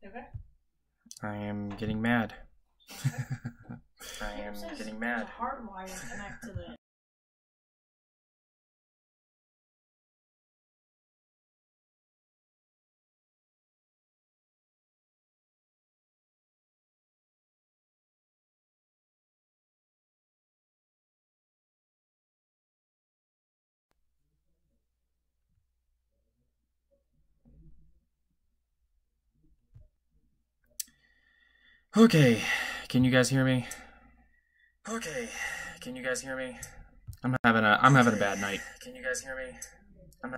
Okay. I am getting mad. I am It says getting mad. The hardwire connect to the. Okay, can you guys hear me? Okay, can you guys hear me? I'm having a bad night. Can you guys hear me? All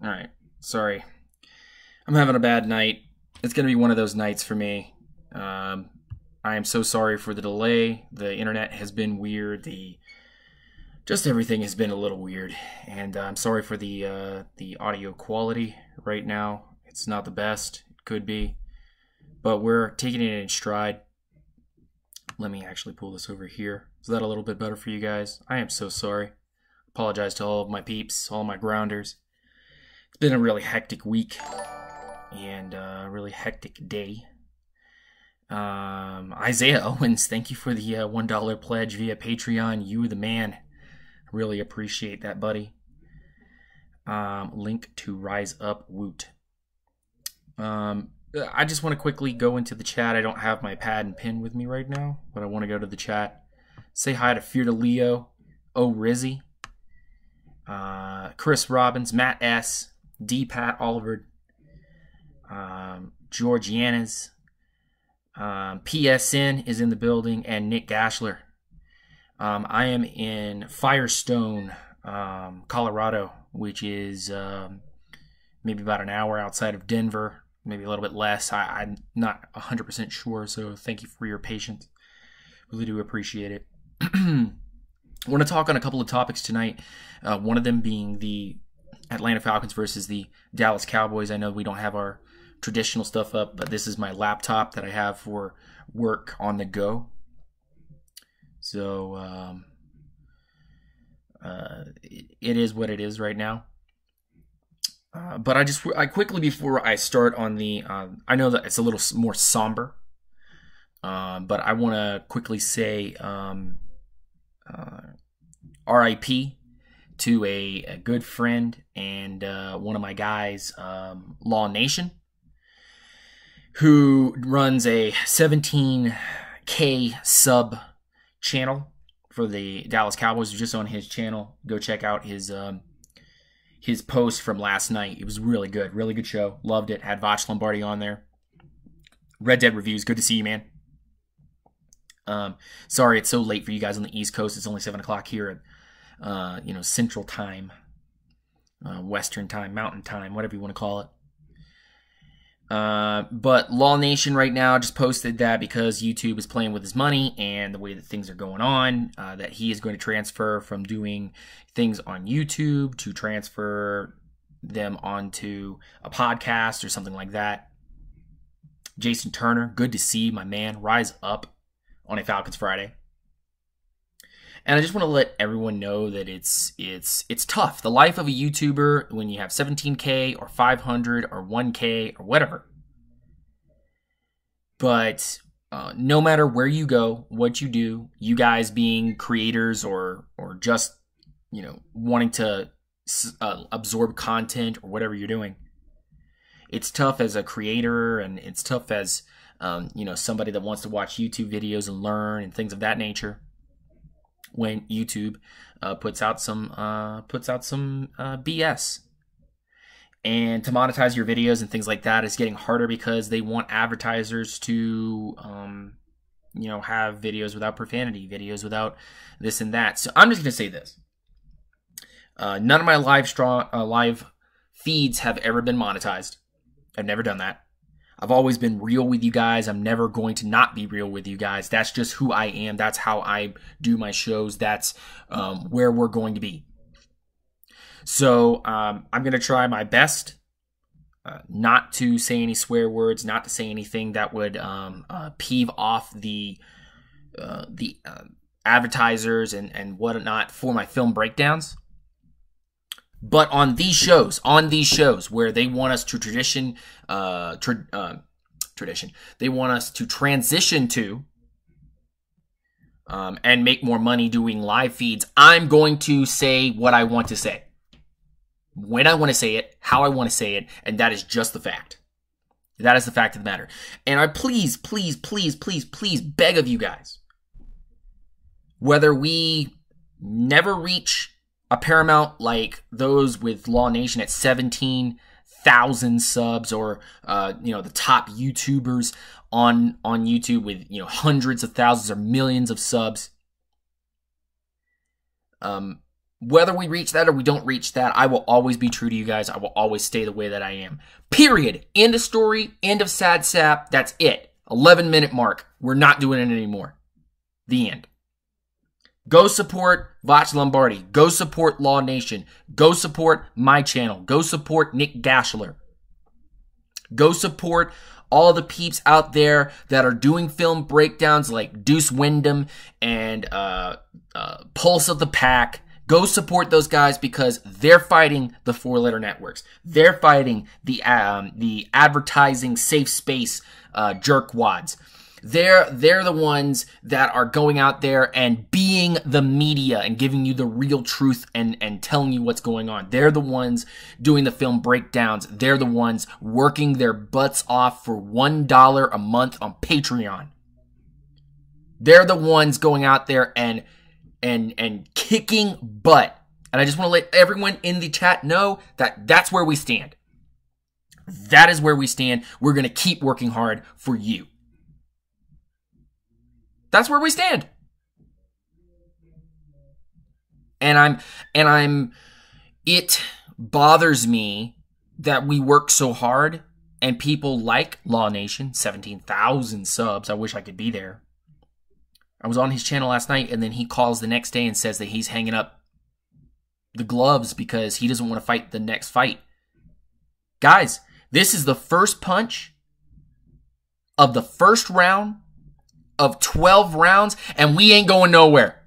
right. Sorry. I'm having a bad night. It's going to be one of those nights for me. I am so sorry for the delay. The internet has been weird. Just everything has been a little weird, and I'm sorry for the audio quality right now. It's not the best. It could be, but we're taking it in stride. Let me actually pull this over here. Is that a little bit better for you guys? I am so sorry. Apologize to all of my peeps, all my grounders. It's been a really hectic week and a really hectic day. Isaiah Owens, thank you for the $1 pledge via Patreon. You are the man. Really appreciate that, buddy. Link to Rise Up Woot. I just want to quickly go into the chat. I don't have my pad and pen with me right now, but I want to go to the chat. Say hi to Fear to Leo, O Rizzy, Chris Robbins, Matt S, D Pat Oliver, George Yanes, PSN is in the building, and Nick Gashler. I am in Firestone, Colorado, which is maybe about an hour outside of Denver, maybe a little bit less. I'm not 100% sure, so thank you for your patience. Really do appreciate it. I want to talk on a couple of topics tonight, one of them being the Atlanta Falcons versus the Dallas Cowboys. I know we don't have our traditional stuff up, but this is my laptop that I have for work on the go. So it is what it is right now. But I quickly, before I start on the, I know that it's a little more somber, but I want to quickly say RIP to a good friend and one of my guys, Law Nation, who runs a 17K sub channel for the Dallas Cowboys. Just on his channel, go check out his post from last night. It was really good show. Loved it. Had Voch Lombardi on there. Red Dead reviews. Good to see you, man. Sorry it's so late for you guys on the East Coast. It's only 7 o'clock here at Central Time, Western Time, Mountain Time, whatever you want to call it. But Law Nation right now just posted that because YouTube is playing with his money and the way that things are going on, that he is going to transfer from doing things on YouTube to transfer them onto a podcast or something like that. Jason Turner, good to see my man rise up on a Falcons Friday. And I just want to let everyone know that it's tough. The life of a YouTuber when you have 17K or 500 or 1K or whatever. But no matter where you go, what you do, you guys being creators or just wanting to absorb content or whatever you're doing, it's tough as a creator, and it's tough as somebody that wants to watch YouTube videos and learn and things of that nature. When YouTube puts out some BS, and to monetize your videos and things like that is getting harder because they want advertisers to have videos without profanity, videos without this and that. So I'm just gonna say this: none of my live feeds have ever been monetized. I've never done that. I've always been real with you guys. I'm never going to not be real with you guys. That's just who I am. That's how I do my shows. That's where we're going to be. So I'm going to try my best not to say any swear words, not to say anything that would peeve off the advertisers and whatnot for my film breakdowns. But on these shows where they want us to tradition. They want us to transition to and make more money doing live feeds. I'm going to say what I want to say, when I want to say it, how I want to say it, and that is just the fact. That is the fact of the matter. And I please, please, please, please, please beg of you guys, whether we never reach a paramount like those with Law Nation at 17,000 subs, or the top YouTubers on YouTube with hundreds of thousands or millions of subs. Whether we reach that or we don't reach that, I will always be true to you guys. I will always stay the way that I am. Period. End of story. End of sad sap. That's it. 11-minute mark. We're not doing it anymore. The end. Go support Vach Lombardi. Go support Law Nation. Go support my channel. Go support Nick Gashler. Go support all the peeps out there that are doing film breakdowns like Deuce Wyndham and Pulse of the Pack. Go support those guys because they're fighting the four-letter networks. They're fighting the advertising safe space jerkwads. They're the ones that are going out there and being the media and giving you the real truth and telling you what's going on. They're the ones doing the film breakdowns. They're the ones working their butts off for $1 a month on Patreon. They're the ones going out there and kicking butt. And I just want to let everyone in the chat know that that's where we stand. That is where we stand. We're going to keep working hard for you. That's where we stand. And it bothers me that we work so hard and people like Law Nation, 17,000 subs. I wish I could be there. I was on his channel last night, and then he calls the next day and says that he's hanging up the gloves because he doesn't want to fight the next fight. Guys, this is the first punch of the first round of 12 rounds, and we ain't going nowhere.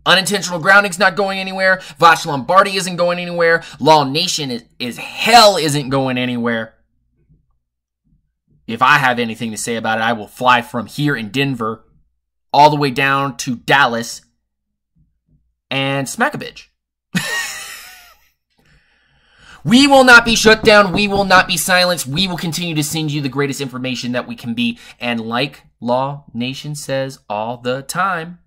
Unintentional grounding's not going anywhere. Vach Lombardi isn't going anywhere. Law Nation is hell isn't going anywhere. If I have anything to say about it, I will fly from here in Denver all the way down to Dallas and smack a bitch. We will not be shut down. We will not be silenced. We will continue to send you the greatest information that we can be. And like Law Nation says all the time,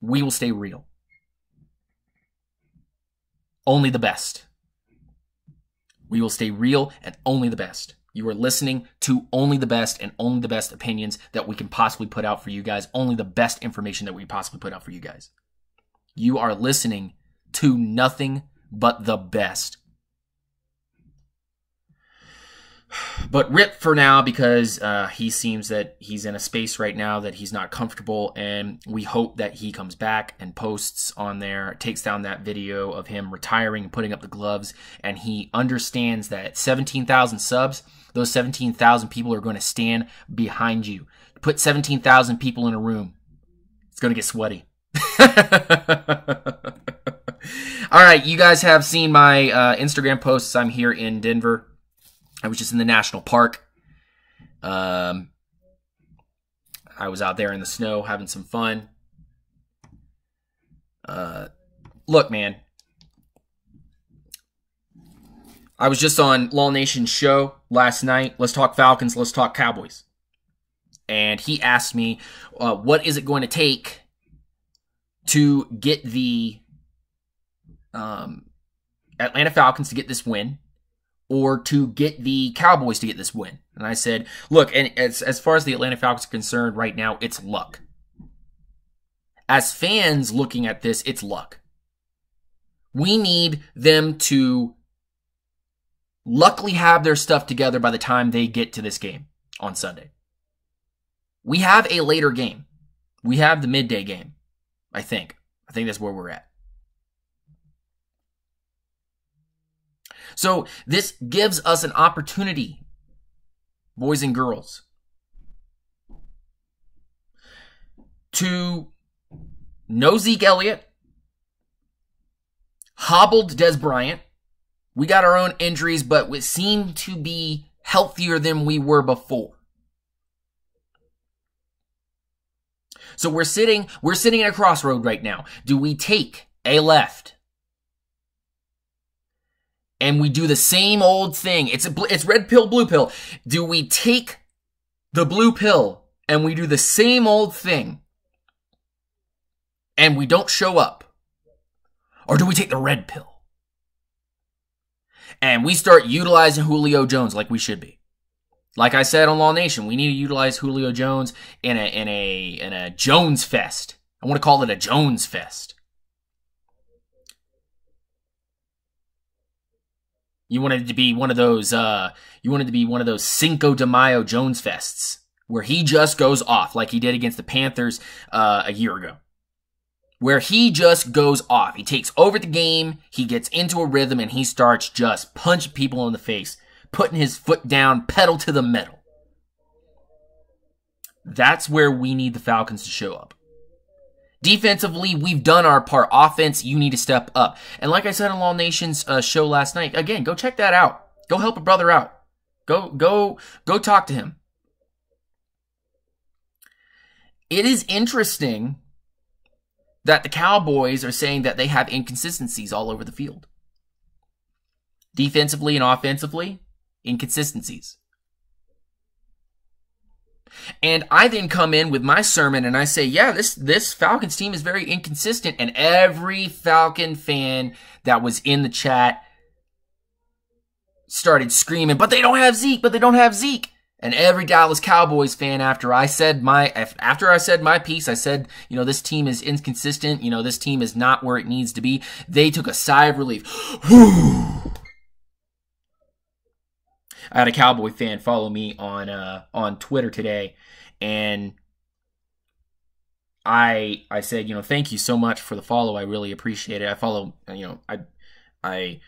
we will stay real. Only the best. We will stay real and only the best. You are listening to only the best and only the best opinions that we can possibly put out for you guys. Only the best information that we possibly put out for you guys. You are listening to nothing but the best. But rip for now, because he seems that he's in a space right now that he's not comfortable, and we hope that he comes back and posts on there, takes down that video of him retiring and putting up the gloves, and he understands that 17,000 subs, those 17,000 people are going to stand behind you. Put 17,000 people in a room. It's going to get sweaty. All right, you guys have seen my Instagram posts. I'm here in Denver. I was just in the national park. I was out there in the snow having some fun. Look, man. I was just on Law Nation's show last night. Let's talk Falcons. Let's talk Cowboys. And he asked me, what is it going to take to get the Atlanta Falcons to get this win, or to get the Cowboys to get this win? And I said, look, and as far as the Atlanta Falcons are concerned right now, it's luck. As fans looking at this, it's luck. We need them to luckily have their stuff together by the time they get to this game on Sunday. We have a later game. We have the midday game, I think. I think that's where we're at. So this gives us an opportunity, boys and girls, to know Zeke Elliott, hobbled Des Bryant, We got our own injuries, but we seem to be healthier than we were before. So we're sitting at a crossroad right now. Do we take a left and we do the same old thing? It's red pill, blue pill. Do we take the blue pill and we do the same old thing and we don't show up? Or do we take the red pill and we start utilizing Julio Jones like we should be? Like I said on Law Nation, we need to utilize Julio Jones in a Jones fest. I want to call it a Jones fest. You wanted to be one of those Cinco de Mayo Jones fests where he just goes off like he did against the Panthers a year ago. Where he just goes off. He takes over the game, he gets into a rhythm, and he starts just punching people in the face, putting his foot down, pedal to the metal. That's where we need the Falcons to show up. Defensively, we've done our part. Offense, you need to step up. And like I said on Law Nation's show last night, again, go check that out. Go help a brother out. Go talk to him. It is interesting that the Cowboys are saying that they have inconsistencies all over the field. Defensively and offensively, inconsistencies. And I then come in with my sermon and I say, yeah, this Falcons team is very inconsistent. And every Falcon fan that was in the chat started screaming, but they don't have Zeke, but they don't have Zeke. And every Dallas Cowboys fan, after I said my piece, I said, this team is inconsistent. This team is not where it needs to be. They took a sigh of relief. I had a Cowboy fan follow me on Twitter today, and I said, thank you so much for the follow. I really appreciate it. I follow, I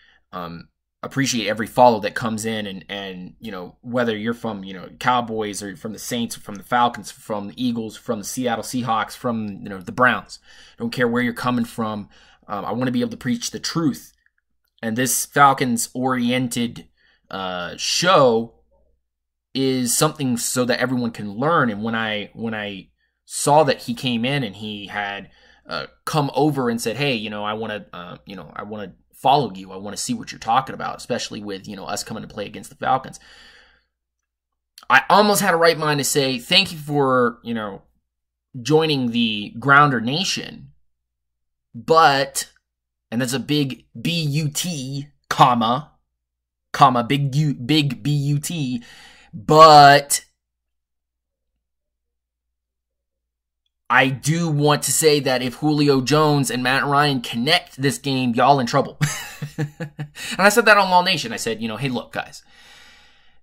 appreciate every follow that comes in, and whether you're from Cowboys or from the Saints, from the Falcons, from the Eagles, from the Seattle Seahawks, from the Browns. Don't care where you're coming from. I want to be able to preach the truth, and this Falcons oriented show is something so that everyone can learn. And when I saw that he came in and he had come over and said, hey, I want to follow you. I want to see what you're talking about, especially with, us coming to play against the Falcons. I almost had a right mind to say, thank you for, joining the Grounder Nation. But, and that's a big B-U-T, comma, big B-U-T, but I do want to say that if Julio Jones and Matt Ryan connect this game, y'all in trouble. And I said that on Law Nation. I said, hey, look, guys,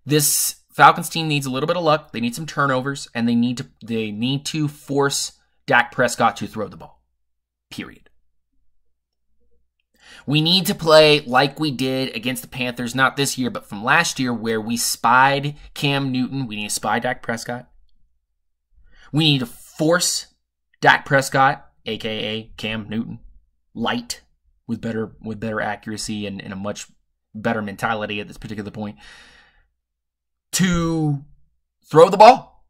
this Falcons team needs a little bit of luck. They need some turnovers, and they need to force Dak Prescott to throw the ball. Period. We need to play like we did against the Panthers, not this year, but from last year, where we spied Cam Newton. We need to spy Dak Prescott. We need to force Dak Prescott, a.k.a. Cam Newton, light, with better accuracy and a much better mentality at this particular point, to throw the ball,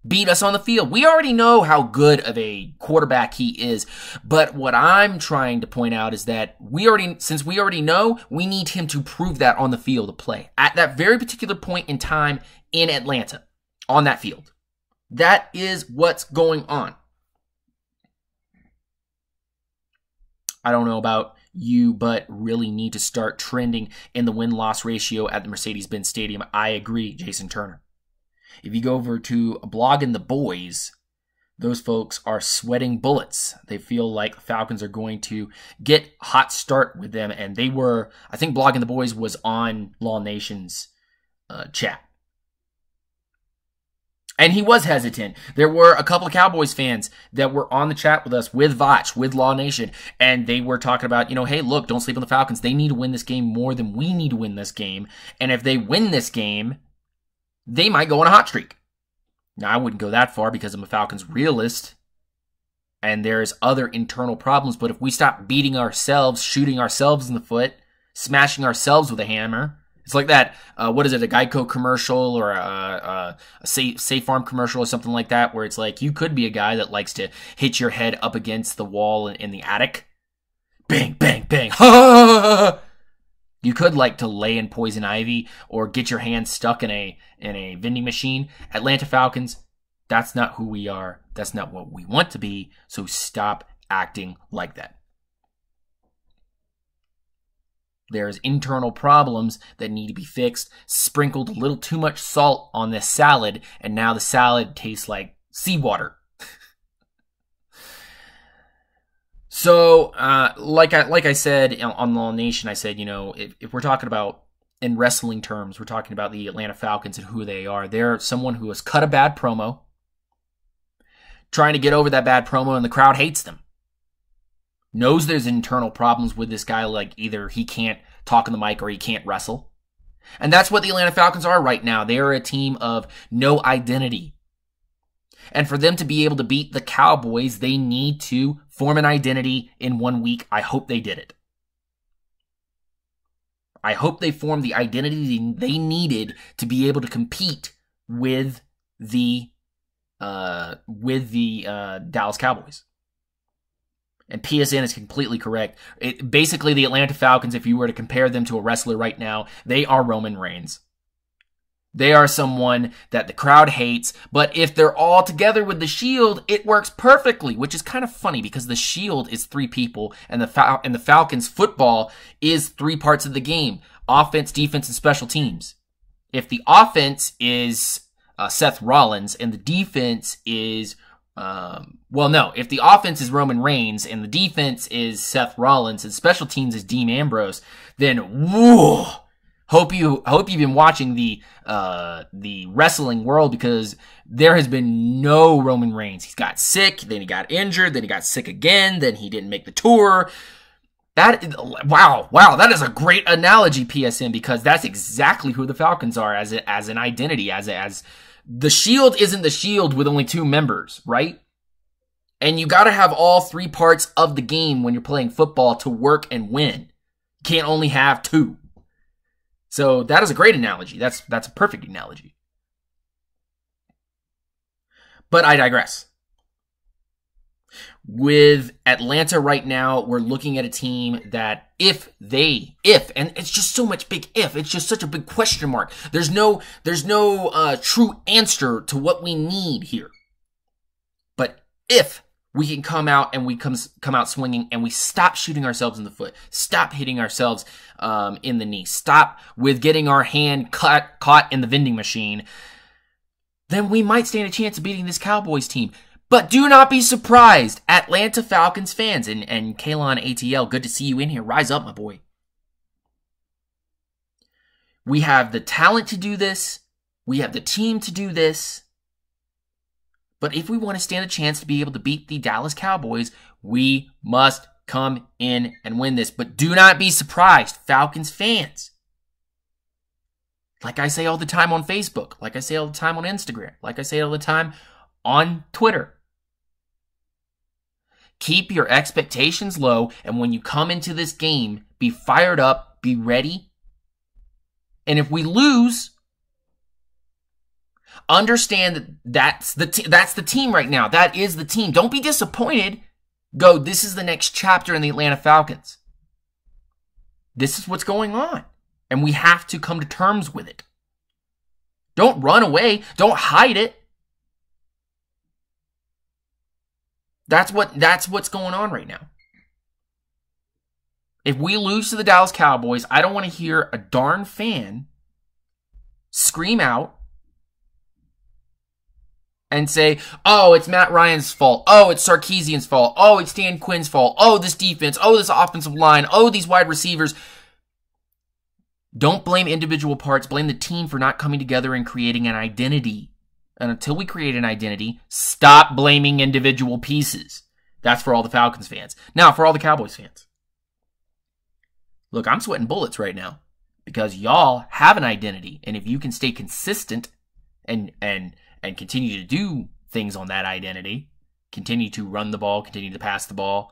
beat us on the field. We already know how good of a quarterback he is, but what I'm trying to point out is that since we already know, we need him to prove that on the field of play at that very particular point in time in Atlanta, on that field. That is what's going on. I don't know about you, but really need to start trending in the win-loss ratio at the Mercedes-Benz Stadium. I agree, Jason Turner. If you go over to Blogging the Boys, those folks are sweating bullets. They feel like the Falcons are going to get a hot start with them, and they were, I think Blogging the Boys was on Law Nation's chat. And he was hesitant. There were a couple of Cowboys fans that were on the chat with us, with Vach, with Law Nation, and they were talking about, hey, look, don't sleep on the Falcons. They need to win this game more than we need to win this game. And if they win this game, they might go on a hot streak. Now, I wouldn't go that far because I'm a Falcons realist, and there's other internal problems. But if we stop beating ourselves, shooting ourselves in the foot, smashing ourselves with a hammer. It's like that, what is it, a Geico commercial or a Safe Farm commercial or something like that, where it's like you could be a guy that likes to hit your head up against the wall in the attic. Bang, bang, bang. You could like to lay in poison ivy or get your hand stuck in a vending machine. Atlanta Falcons, that's not who we are. That's not what we want to be. So stop acting like that. There's internal problems that need to be fixed. Sprinkled a little too much salt on this salad, and now the salad tastes like seawater. So, like I said on Law Nation, I said, you know, if we're talking about, in wrestling terms, we're talking about the Atlanta Falcons and who they are. They're someone who has cut a bad promo, trying to get over that bad promo, and the crowd hates them. Knows there's internal problems with this guy, like either he can't talk on the mic or he can't wrestle. And that's what the Atlanta Falcons are right now. They are a team of no identity. And for them to be able to beat the Cowboys, they need to form an identity in 1 week. I hope they did it. I hope they formed the identity they needed to be able to compete with the Dallas Cowboys. And PSN is completely correct. Basically, the Atlanta Falcons, if you were to compare them to a wrestler right now, they are Roman Reigns. They are someone that the crowd hates, but if they're all together with the Shield, it works perfectly, which is kind of funny because the Shield is 3 people, and the Falcons football is 3 parts of the game: offense, defense, and special teams. If the offense is Seth Rollins and the defense is if the offense is Roman Reigns and the defense is Seth Rollins and special teams is Dean Ambrose, then whoa! Hope you've been watching the wrestling world, because there has been no Roman Reigns. He's got sick, then he got injured, then he got sick again, then he didn't make the tour. Wow, that is a great analogy, PSN, because that's exactly who the Falcons are as an identity, as the Shield isn't the Shield with only 2 members, right? And you got to have all 3 parts of the game when you're playing football to work and win. You can't only have 2. So that is a great analogy. That's a perfect analogy. But I digress. With Atlanta right now, we're looking at a team that and it's just so much big if, it's just such a big question mark. There's no true answer to what we need here. But if we can come out and we come out swinging and we stop shooting ourselves in the foot, stop hitting ourselves in the knee, stop with getting our hand caught in the vending machine, then we might stand a chance of beating this Cowboys team. But do not be surprised, Atlanta Falcons fans, and Kalon ATL, good to see you in here. Rise up, my boy. We have the talent to do this. We have the team to do this. But if we want to stand a chance to be able to beat the Dallas Cowboys, we must come in and win this. But do not be surprised, Falcons fans. Like I say all the time on Facebook, like I say all the time on Instagram, like I say all the time on Twitter. Keep your expectations low, and when you come into this game, be fired up, be ready. And if we lose, understand that that's the team right now. That is the team. Don't be disappointed. Go, this is the next chapter in the Atlanta Falcons. This is what's going on, and we have to come to terms with it. Don't run away. Don't hide it. That's what's going on right now. If we lose to the Dallas Cowboys, I don't want to hear a darn fan scream out and say, oh, it's Matt Ryan's fault. Oh, it's Sarkisian's fault. Oh, it's Dan Quinn's fault. Oh, this defense. Oh, this offensive line. Oh, these wide receivers. Don't blame individual parts. Blame the team for not coming together and creating an identity. And until we create an identity, stop blaming individual pieces. That's for all the Falcons fans. Now, for all the Cowboys fans. Look, I'm sweating bullets right now because y'all have an identity. And if you can stay consistent and continue to do things on that identity, continue to run the ball, continue to pass the ball,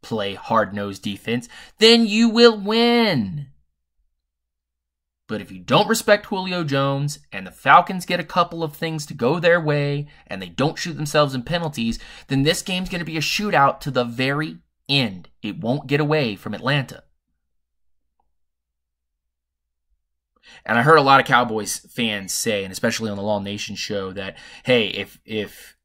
play hard-nosed defense, then you will win. But if you don't respect Julio Jones and the Falcons get a couple of things to go their way and they don't shoot themselves in penalties, then this game's going to be a shootout to the very end. It won't get away from Atlanta. And I heard a lot of Cowboys fans say, and especially on the Law Nation show, that, hey, if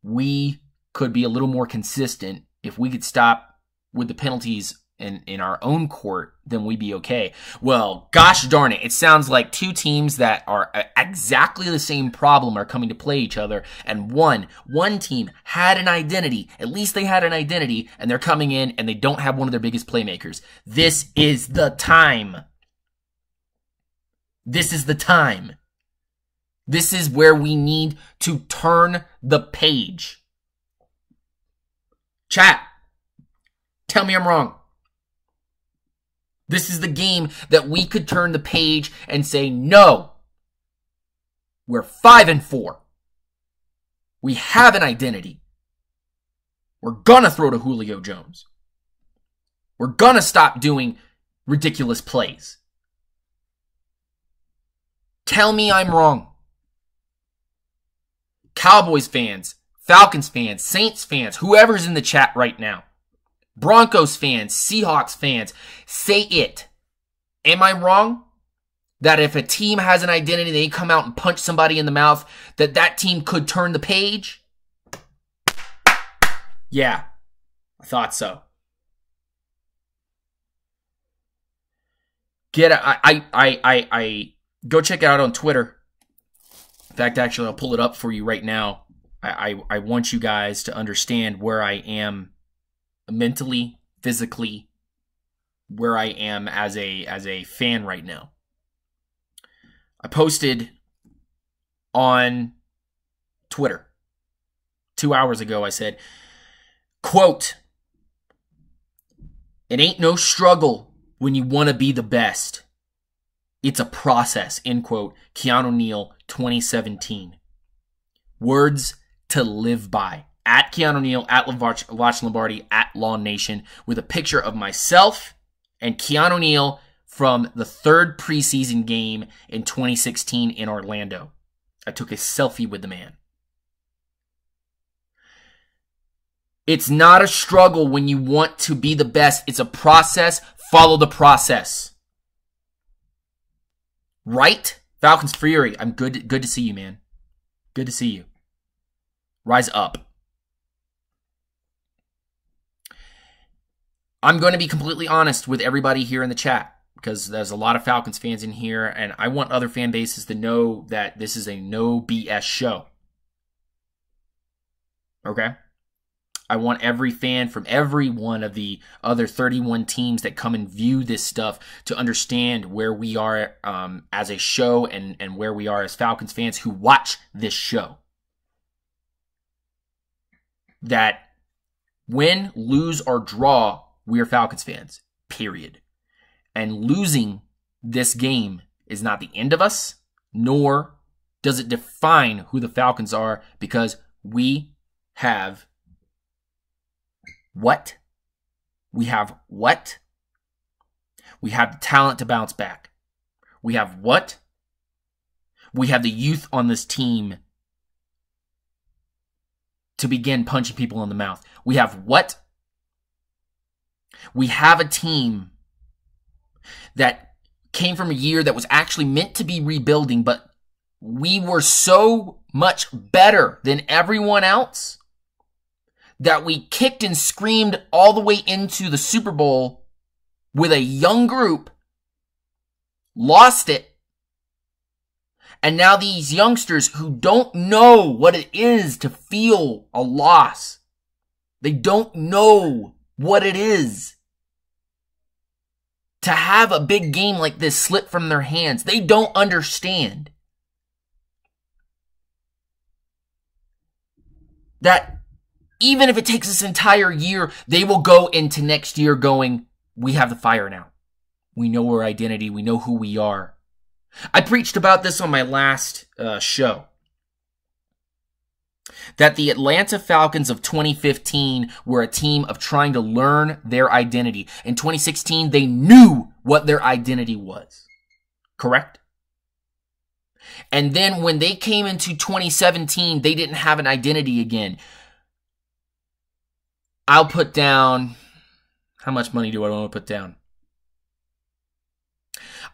we could be a little more consistent, if we could stop with the penalties in our own court, then we'd be okay. Well, gosh darn it. It sounds like two teams that are exactly the same problem are coming to play each other. And one team had an identity. At least they had an identity. And they're coming in and they don't have one of their biggest playmakers. This is the time. This is the time. This is where we need to turn the page. Chat, tell me I'm wrong. This is the game that we could turn the page and say, no, we're 5-4. We have an identity. We're gonna throw to Julio Jones. We're gonna stop doing ridiculous plays. Tell me I'm wrong. Cowboys fans, Falcons fans, Saints fans, whoever's in the chat right now. Broncos fans, Seahawks fans, say it. Am I wrong? That if a team has an identity, they come out and punch somebody in the mouth, that team could turn the page? Yeah, I thought so. I go check it out on Twitter. In fact, actually, I'll pull it up for you right now. I want you guys to understand where I am mentally, physically, where I am as a fan right now. I posted on Twitter 2 hours ago. I said, quote, "It ain't no struggle when you want to be the best. It's a process," end quote. Keanu Neal, 2017. Words to live by. At Keanu Neal, at Watch Lombardi, at Law Nation, with a picture of myself and Keanu Neal from the third preseason game in 2016 in Orlando. I took a selfie with the man. It's not a struggle when you want to be the best. It's a process. Follow the process. Right? Falcons Fury, I'm good to see you, man. Good to see you. Rise up. I'm going to be completely honest with everybody here in the chat because there's a lot of Falcons fans in here, and I want other fan bases to know that this is a no BS show. Okay? I want every fan from every one of the other 31 teams that come and view this stuff to understand where we are as a show and where we are as Falcons fans who watch this show. That win, lose, or draw, we are Falcons fans, period. And losing this game is not the end of us, nor does it define who the Falcons are, because we have what? We have what? We have the talent to bounce back. We have what? We have the youth on this team to begin punching people in the mouth. We have what? We have a team that came from a year that was actually meant to be rebuilding, but we were so much better than everyone else that we kicked and screamed all the way into the Super Bowl with a young group, lost it, and now these youngsters who don't know what it is to feel a loss, they don't know what it is to have a big game like this slip from their hands. They don't understand that even if it takes this entire year, they will go into next year going, we have the fire now. We know our identity. We know who we are. I preached about this on my last show. That the Atlanta Falcons of 2015 were a team of trying to learn their identity. In 2016, they knew what their identity was. Correct? And then when they came into 2017, they didn't have an identity again. I'll put down, how much money do I want to put down?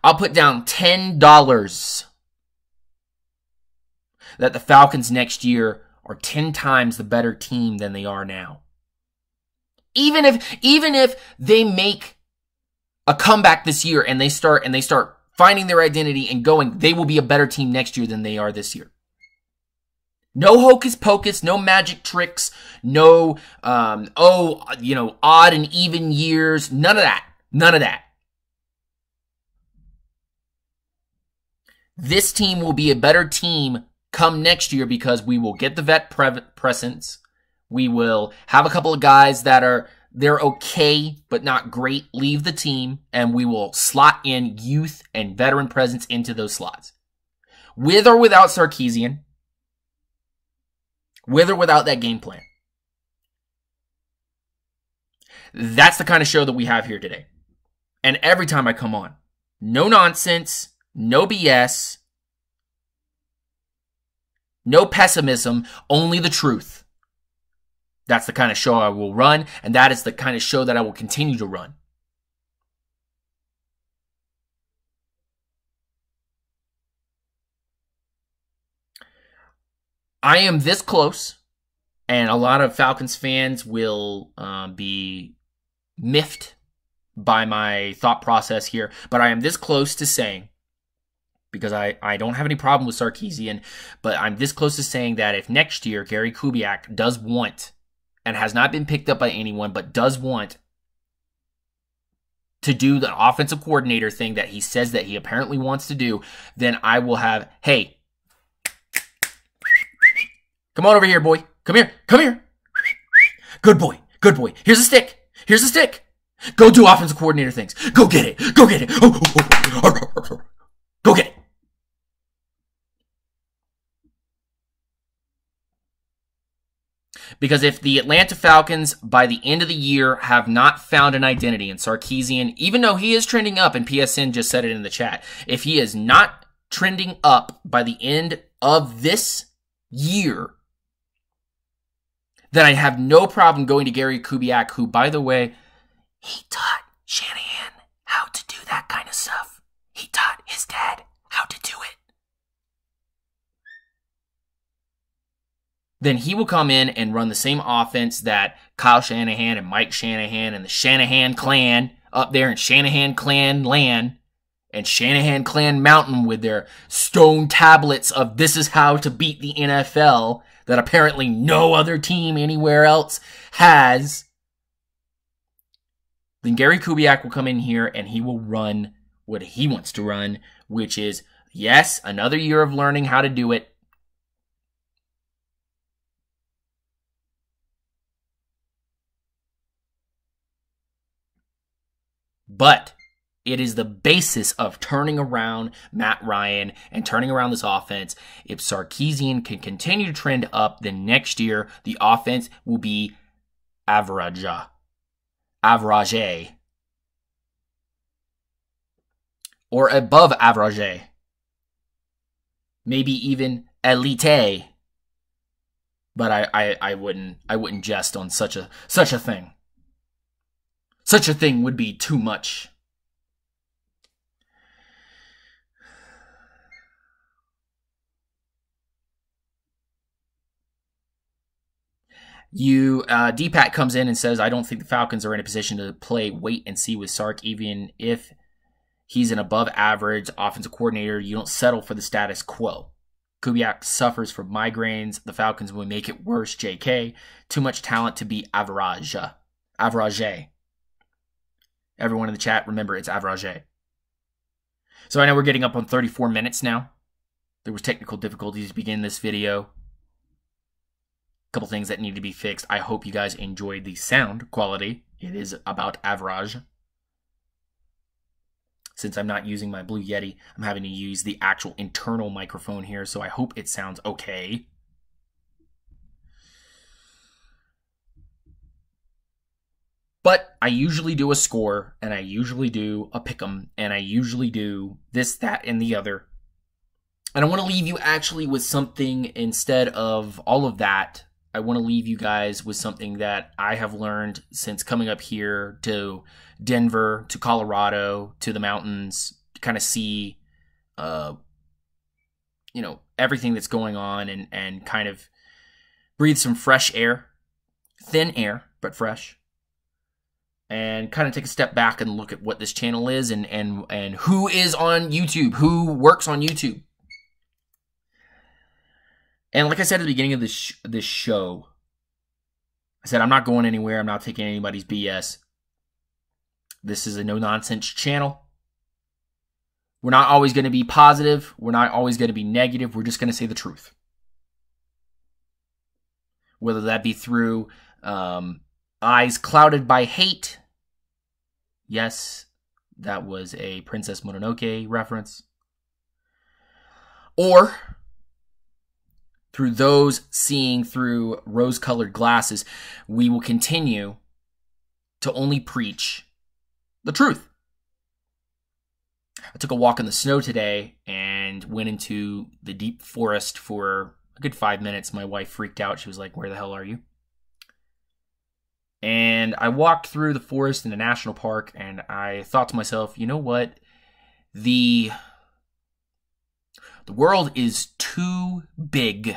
I'll put down $10 that the Falcons next year are 10 times the better team than they are now. Even if they make a comeback this year and they start finding their identity and going, they will be a better team next year than they are this year. No hocus pocus, no magic tricks, no odd and even years, none of that. None of that. This team will be a better team come next year because we will get the vet presence. We will have a couple of guys that they're okay but not great leave the team, and we will slot in youth and veteran presence into those slots. With or without Sarkisian, with or without that game plan. That's the kind of show that we have here today. And every time I come on, no nonsense, no BS, no pessimism, only the truth. That's the kind of show I will run, and that is the kind of show that I will continue to run. I am this close, and a lot of Falcons fans will be miffed by my thought process here, but I am this close to saying, because I don't have any problem with Sarkisian, but I'm this close to saying that if next year Gary Kubiak does want, and has not been picked up by anyone, but does want to do the offensive coordinator thing that he says that he apparently wants to do, then I will have, hey, come on over here, boy. Come here. Come here. Good boy. Good boy. Here's a stick. Here's a stick. Go do offensive coordinator things. Go get it. Go get it. Go get it. Because if the Atlanta Falcons, by the end of the year, have not found an identity in Sarkisian, even though he is trending up, and PSN just said it in the chat, if he is not trending up by the end of this year, then I have no problem going to Gary Kubiak, who, by the way, he taught Shanahan how to do that kind of stuff. He taught his dad how to do it. Then he will come in and run the same offense that Kyle Shanahan and Mike Shanahan and the Shanahan clan up there in Shanahan clan land and Shanahan clan mountain with their stone tablets of this is how to beat the NFL that apparently no other team anywhere else has. Then Gary Kubiak will come in here and he will run what he wants to run, which is, yes, another year of learning how to do it. But it is the basis of turning around Matt Ryan and turning around this offense. If Sarkisian can continue to trend up, then next year the offense will be average, or above average, maybe even elite. But I wouldn't jest on such a thing. Such a thing would be too much. D-Pat comes in and says, I don't think the Falcons are in a position to play wait and see with Sark, even if he's an above average offensive coordinator. You don't settle for the status quo. Kubiak suffers from migraines. The Falcons will make it worse, JK. Too much talent to be average. Everyone in the chat, remember, it's average. So I know we're getting up on 34 minutes now. There was technical difficulties to begin this video. A couple things that need to be fixed. I hope you guys enjoyed the sound quality. It is about average. Since I'm not using my Blue Yeti, I'm having to use the actual internal microphone here, so I hope it sounds okay. But I usually do a score, and I usually do a pick'em, and I usually do this, that, and the other. And I want to leave you actually with something instead of all of that. I want to leave you guys with something that I have learned since coming up here to Denver, to Colorado, to the mountains, to kind of see, everything that's going on and kind of breathe some fresh air, thin air, but fresh. And kind of take a step back and look at what this channel is and who is on YouTube, who works on YouTube. And like I said at the beginning of this show, I said I'm not going anywhere. I'm not taking anybody's BS. This is a no-nonsense channel. We're not always going to be positive. We're not always going to be negative. We're just going to say the truth. Whether that be through eyes clouded by hate. Yes, that was a Princess Mononoke reference. Or through those seeing through rose-colored glasses, we will continue to only preach the truth. I took a walk in the snow today and went into the deep forest for a good 5 minutes. My wife freaked out. She was like, "Where the hell are you?" And I walked through the forest in a national park, and I thought to myself, you know what? The world is too big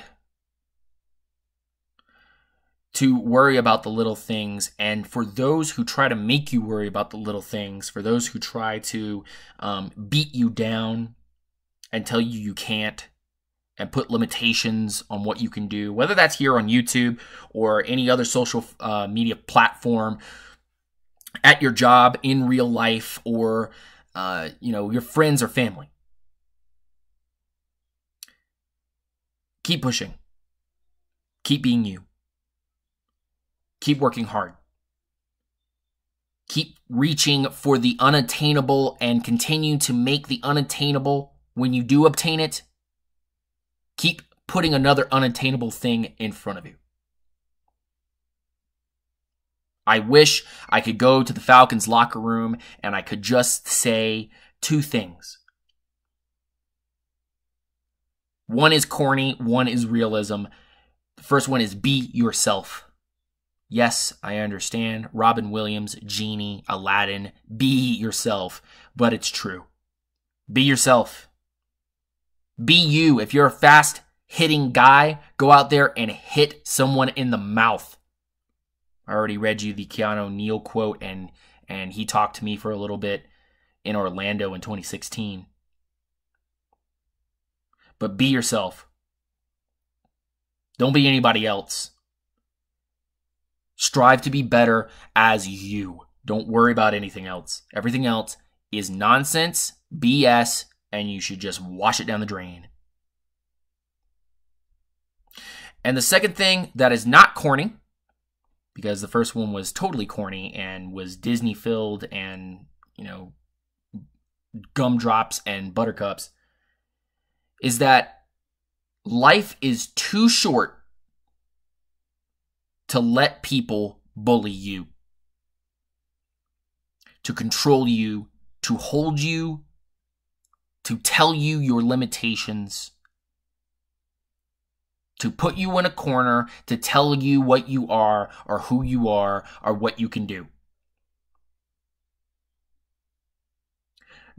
to worry about the little things. And for those who try to make you worry about the little things, for those who try to beat you down and tell you can't, and put limitations on what you can do, whether that's here on YouTube or any other social media platform, at your job, in real life, or your friends or family. Keep pushing. Keep being you. Keep working hard. Keep reaching for the unattainable and continue to make the unattainable. When you do obtain it, keep putting another unattainable thing in front of you. I wish I could go to the Falcons locker room and I could just say two things. One is corny, one is realism. The first one is be yourself. Yes, I understand. Robin Williams, Genie, Aladdin, be yourself. But it's true. Be yourself. Be you. If you're a fast-hitting guy, go out there and hit someone in the mouth. I already read you the Keanu Neal quote, and he talked to me for a little bit in Orlando in 2016. But be yourself. Don't be anybody else. Strive to be better as you. Don't worry about anything else. Everything else is nonsense, BS, and you should just wash it down the drain. And the second thing that is not corny, because the first one was totally corny and was Disney-filled and, gumdrops and buttercups, is that life is too short to let people bully you, to control you, to hold you, to tell you your limitations, to put you in a corner, to tell you what you are or who you are or what you can do.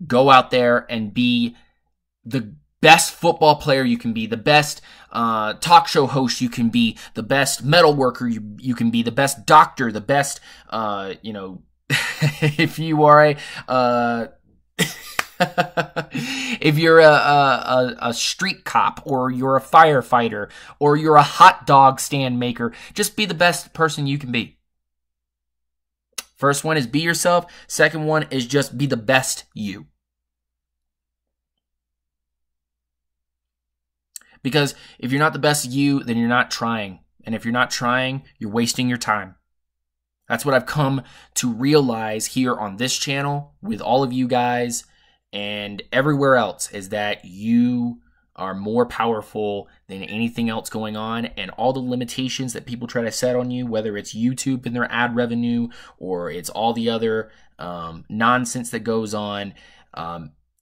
Go out there and be the best football player you can be, the best talk show host you can be, the best metal worker you can be, the best doctor, the best, if you are if you're a street cop, or you're a firefighter, or you're a hot dog stand maker, just be the best person you can be. First one is be yourself. Second one is just be the best you. Because if you're not the best you, then you're not trying. And if you're not trying, you're wasting your time. That's what I've come to realize here on this channel with all of you guys and everywhere else, is that you are more powerful than anything else going on, and all the limitations that people try to set on you, whether it's YouTube and their ad revenue or it's all the other nonsense that goes on,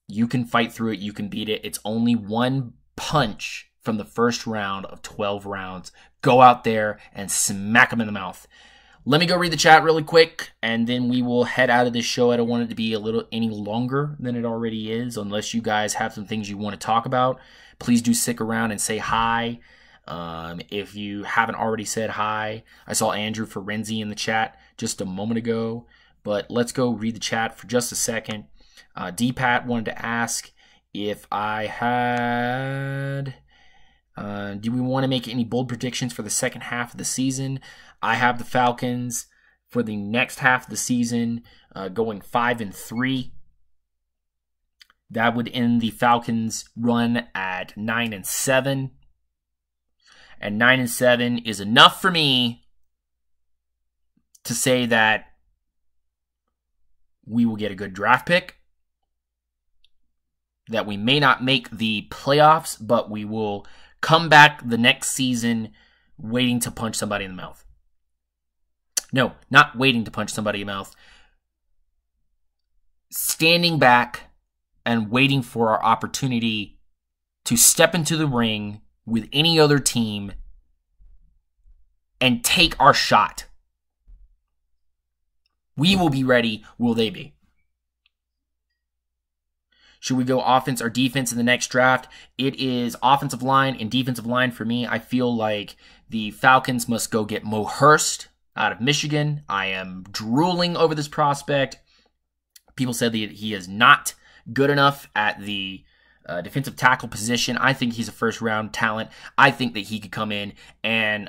you can fight through it. You can beat it. It's only one punch from the first round of 12 rounds. Go out there and smack them in the mouth. Let me go read the chat really quick, and then we will head out of this show. I don't want it to be any longer than it already is, unless you guys have some things you want to talk about. Please do stick around and say hi. If you haven't already said hi, I saw Andrew Ferenzi in the chat just a moment ago, but let's go read the chat for just a second. D-Pat wanted to ask if I had... do we want to make any bold predictions for the second half of the season? I have the Falcons for the next half of the season going 5-3. That would end the Falcons' run at 9-7. And 9-7 is enough for me to say that we will get a good draft pick, that we may not make the playoffs, but we will come back the next season waiting to punch somebody in the mouth. No, not waiting to punch somebody in the mouth. Standing back and waiting for our opportunity to step into the ring with any other team and take our shot. We will be ready. Will they be? Should we go offense or defense in the next draft? It is offensive line and defensive line for me. I feel like the Falcons must go get Mo Hurst out of Michigan. I am drooling over this prospect. People said that he is not good enough at the defensive tackle position. I think he's a first-round talent. I think that he could come in and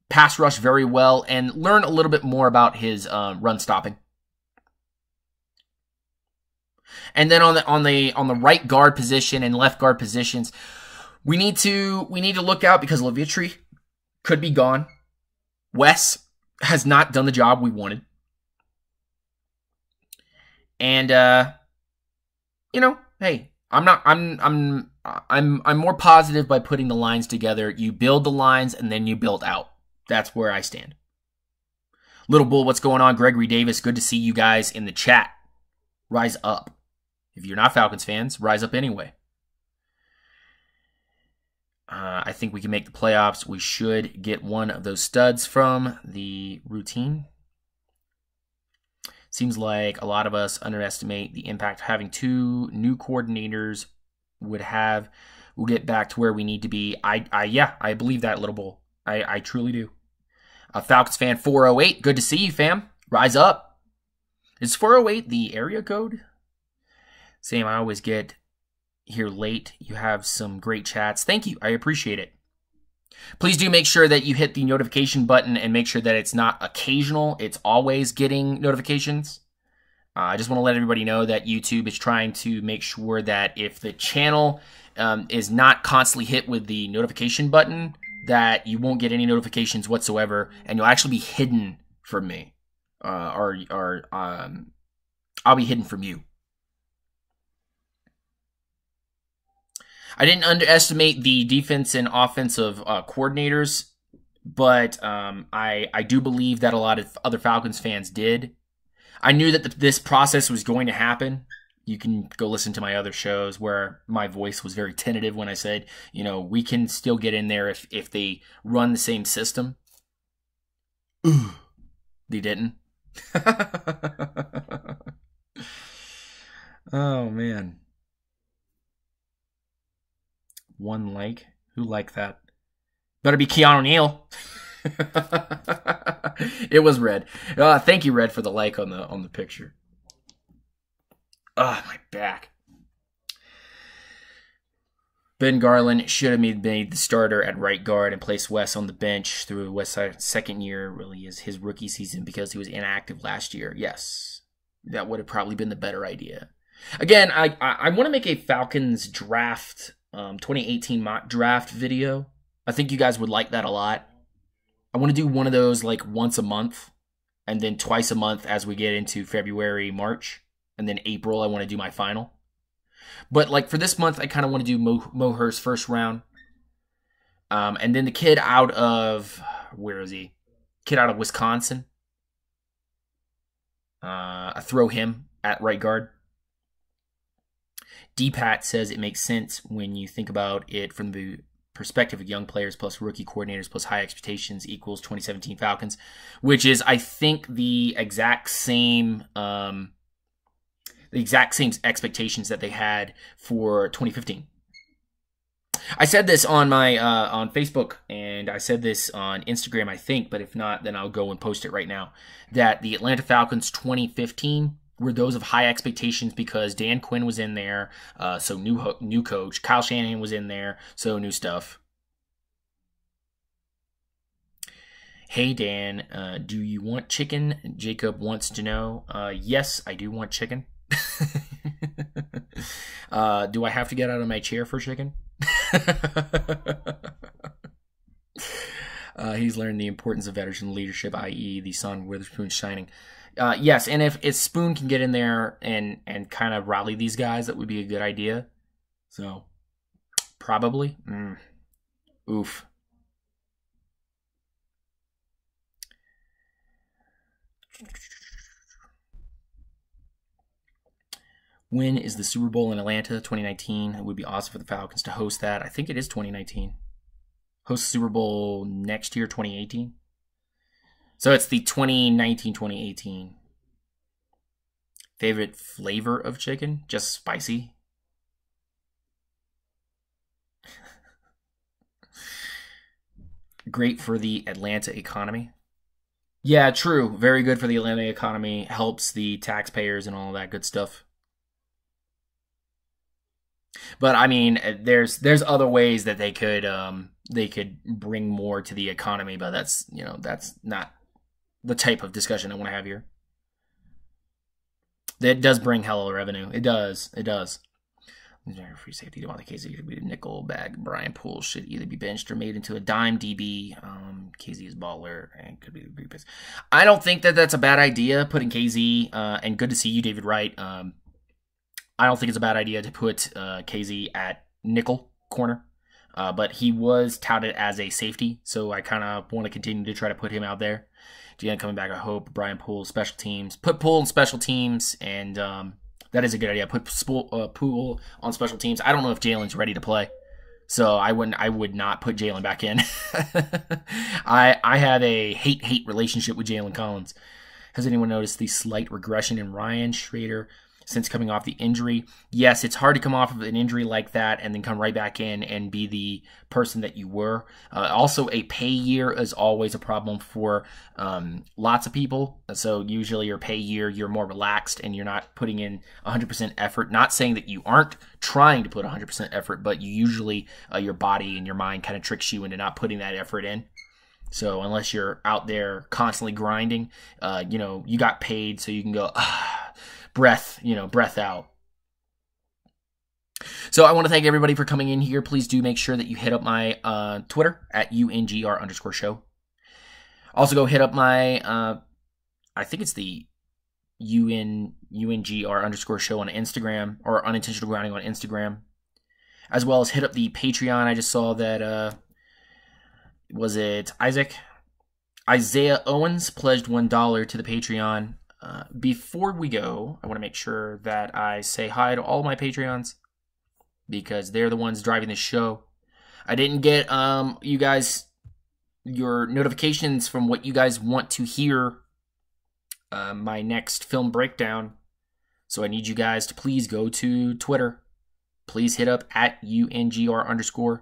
pass rush very well and learn a little bit more about his run stopping. And then on the right guard position and left guard positions, we need to look out because Levitri could be gone. Wes has not done the job we wanted. And hey, I'm more positive by putting the lines together. You build the lines and then you build out. That's where I stand. Little Bull, what's going on? Gregory Davis, good to see you guys in the chat. Rise up. If you're not Falcons fans, rise up anyway. I think we can make the playoffs. We should get one of those studs from the routine. Seems like a lot of us underestimate the impact having two new coordinators would have. We'll get back to where we need to be. I believe that, Little Bull. I truly do. Falcons fan 408. Good to see you, fam. Rise up. Is 408 the area code? Sam, I always get here late. You have some great chats. Thank you. I appreciate it. Please do make sure that you hit the notification button and make sure that it's not occasional. It's always getting notifications. I just want to let everybody know that YouTube is trying to make sure that if the channel is not constantly hit with the notification button, that you won't get any notifications whatsoever, and you'll actually be hidden from me. Or I'll be hidden from you. I didn't underestimate the defense and offensive coordinators, but I do believe that a lot of other Falcons fans did. I knew that this process was going to happen. You can go listen to my other shows where my voice was very tentative when I said, we can still get in there if they run the same system. Ooh, they didn't. Oh, man. One like. Who liked that? Better be Keanu O'Neal. It was Red. Thank you, Red, for the like on the picture. My back. Ben Garland should have made the starter at right guard and placed Wes on the bench through Wes' second year. Really is his rookie season because he was inactive last year. Yes, that would have probably been the better idea. Again, I want to make a Falcons draft 2018 mock draft video. I think you guys would like that a lot. I want to do one of those like once a month and then twice a month as we get into February, March, and then April I want to do my final. But like for this month, I kind of want to do Moher's first round. And then the kid out of, where is he? Kid out of Wisconsin. I throw him at right guard. D-Pat says it makes sense when you think about it from the perspective of young players plus rookie coordinators plus high expectations equals 2017 Falcons, which is, I think, the exact same expectations that they had for 2015. I said this on my on Facebook, and I said this on Instagram, I think, but if not, then I'll go and post it right now, that the Atlanta Falcons 2015 were those of high expectations because Dan Quinn was in there, so new coach. Kyle Shanahan was in there, so new stuff. Hey, Dan, do you want chicken? Jacob wants to know. Yes, I do want chicken. Do I have to get out of my chair for chicken? He's learned the importance of veteran leadership, i.e. the sun where the spoon's shining. Yes, and if Spoon can get in there and kind of rally these guys, that would be a good idea. So, probably. Oof. When is the Super Bowl in Atlanta? 2019. It would be awesome for the Falcons to host that. I think it is 2019. Host the Super Bowl next year, 2018. So it's the 2019-2018. Favorite flavor of chicken? Just spicy. Great for the Atlanta economy. Yeah, true. Very good for the Atlanta economy. Helps the taxpayers and all that good stuff. But I mean, there's other ways that they could bring more to the economy, but that's not the type of discussion I want to have here. It does bring hell of revenue. It does. Free safety. On the case it could be a nickel bag. Brian Poole should either be benched or made into a dime DB. KZ is baller and could be the biggest. I don't think that that's a bad idea, putting KZ. And good to see you, David Wright. I don't think it's a bad idea to put KZ at nickel corner. But he was touted as a safety, so I kind of want to continue to try to put him out there. Deanna coming back, I hope. Brian Poole, special teams. Put Poole in special teams, and that is a good idea. Put Poole on special teams. I don't know if Jalen's ready to play, so I would not put Jalen back in. I have a hate relationship with Jalen Collins. Has anyone noticed the slight regression in Ryan Schrader since coming off the injury? Yes, it's hard to come off of an injury like that and then come right back in and be the person that you were. Also, a pay year is always a problem for lots of people. So usually your pay year, you're more relaxed and you're not putting in 100% effort. Not saying that you aren't trying to put 100% effort, but you usually, your body and your mind kind of tricks you into not putting that effort in. So unless you're out there constantly grinding, you got paid so you can go, breath out. So I want to thank everybody for coming in here. Please do make sure that you hit up my Twitter at UNGR_show. Also go hit up my, I think it's the UNGR_show on Instagram, or Unintentional Grounding on Instagram. As well as hit up the Patreon. I just saw that, was it Isaiah Owens pledged $1 to the Patreon. Before we go, I want to make sure that I say hi to all my Patreons because they're the ones driving the show. I didn't get you guys your notifications from what you guys want to hear my next film breakdown. So I need you guys to please go to Twitter. Please hit up at UNGR_show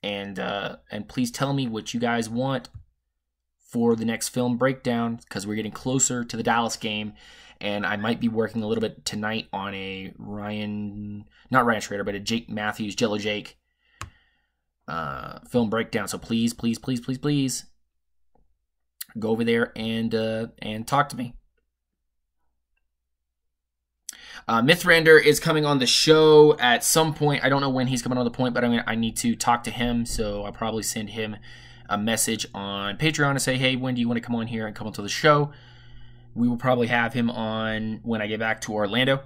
and please tell me what you guys want for the next film breakdown, because we're getting closer to the Dallas game, and I might be working a little bit tonight on a not Ryan Schrader, but a Jake Matthews, Jello Jake film breakdown. So please go over there and talk to me. Mythrander is coming on the show at some point. I don't know when he's coming on the point, but I need to talk to him, so I'll probably send him a message on Patreon to say, hey, when do you want to come on here and come onto the show? We will probably have him on when I get back to Orlando.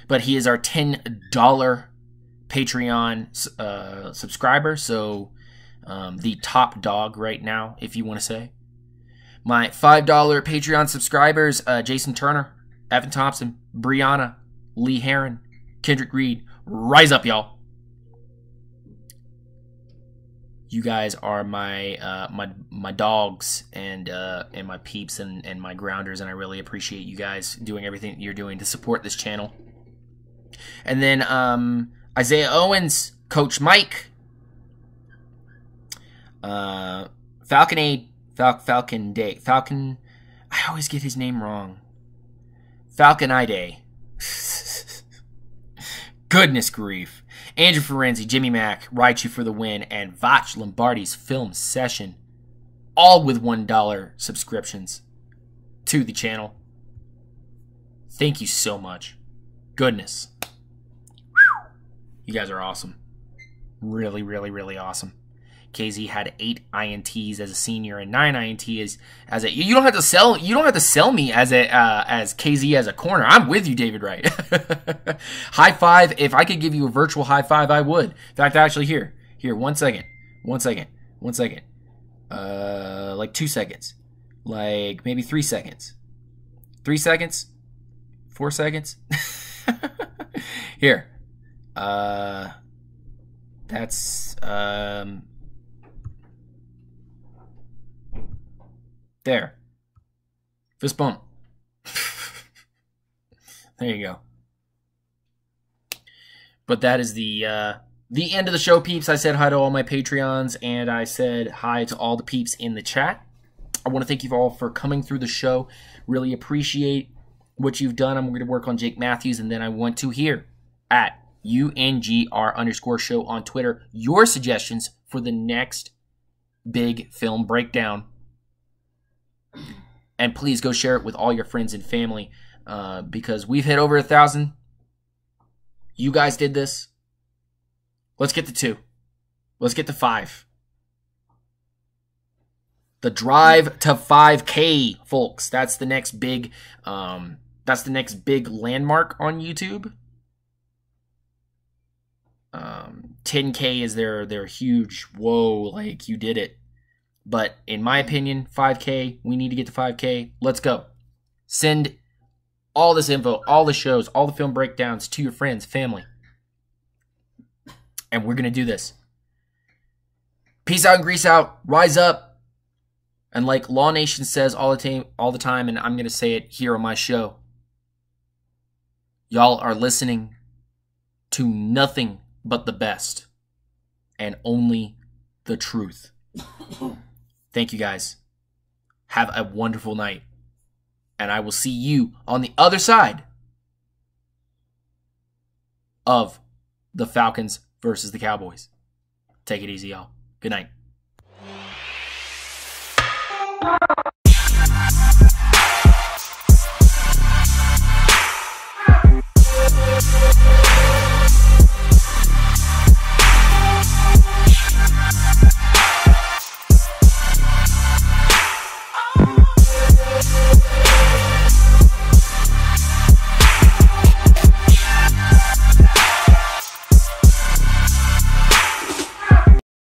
But he is our $10 Patreon subscriber, so the top dog right now, if you want to say. My $5 Patreon subscribers, Jason Turner, Evan Thompson, Brianna, Lee Heron, Kendrick Reed. Rise up, y'all. You guys are my my dogs and my peeps and my grounders, and I really appreciate you guys doing everything that you're doing to support this channel. And then Isaiah Owens, Coach Mike, Falcon Day. I always get his name wrong. Falcon Day. Goodness grief. Andrew Ferenzi, Jimmy Mack, Raichu for the win, and Vach Lombardi's film session. All with $1 subscriptions to the channel. Thank you so much. Goodness. Whew. You guys are awesome. Really, really, really awesome. KZ had 8 INTs as a senior and 9 INTs as a. You don't have to sell. You don't have to sell me as a as KZ as a corner. I'm with you, David Wright. High five. If I could give you a virtual high five, I would. In fact, actually, here. 1 second. 1 second. 1 second. Like 2 seconds. Like maybe 3 seconds. 3 seconds. 4 seconds. Here. That's there. Fist bump. There you go. But that is the end of the show, peeps. I said hi to all my Patreons, and I said hi to all the peeps in the chat. I want to thank you all for coming through the show. Really appreciate what you've done. I'm going to work on Jake Matthews, and then I want to hear at UNGR_show on Twitter your suggestions for the next big film breakdown. And please go share it with all your friends and family because we've hit over 1,000. You guys did this. Let's get to 2. Let's get to 5. The drive to 5K, folks. That's the next big. That's the next big landmark on YouTube. 10K is their huge. Whoa, like you did it. But in my opinion, 5K, we need to get to 5K. Let's go. Send all this info, all the shows, all the film breakdowns to your friends, family. And we're going to do this. Peace out and grease out. Rise up. And like Law Nation says all the time, and I'm going to say it here on my show. Y'all are listening to nothing but the best. And only the truth. Thank you guys. Have a wonderful night. And I will see you on the other side of the Falcons versus the Cowboys. Take it easy, y'all. Good night.